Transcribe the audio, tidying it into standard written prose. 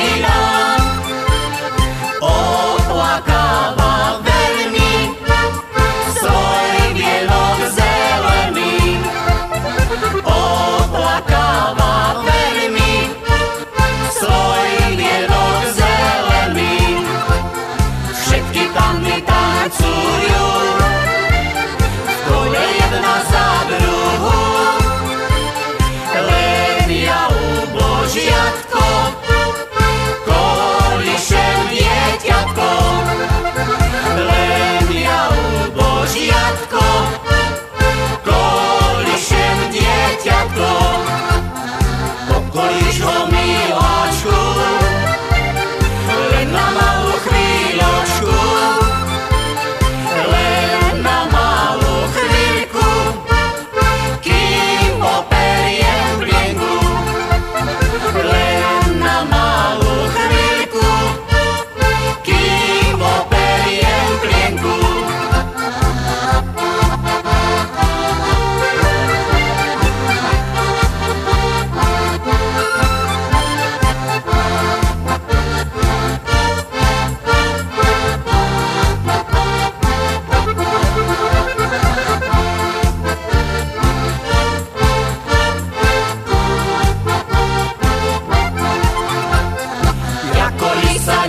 chvíľa oplakáva veľmi svoj vienok zelený. Oplakáva veľmi svoj vienok zelený. Všetky panny tancujú v kole jedna za druhú. Len ja Božiatko kolíšem dieťatko. Len ja Božiatko kolíšem dieťatko. Pokolíš ho, miláčku, len na malú chvíľočku. Len na malú chvíľku, kým operiem plienku. Len na malú chvíľku, kým operiem plienku. Jako lisa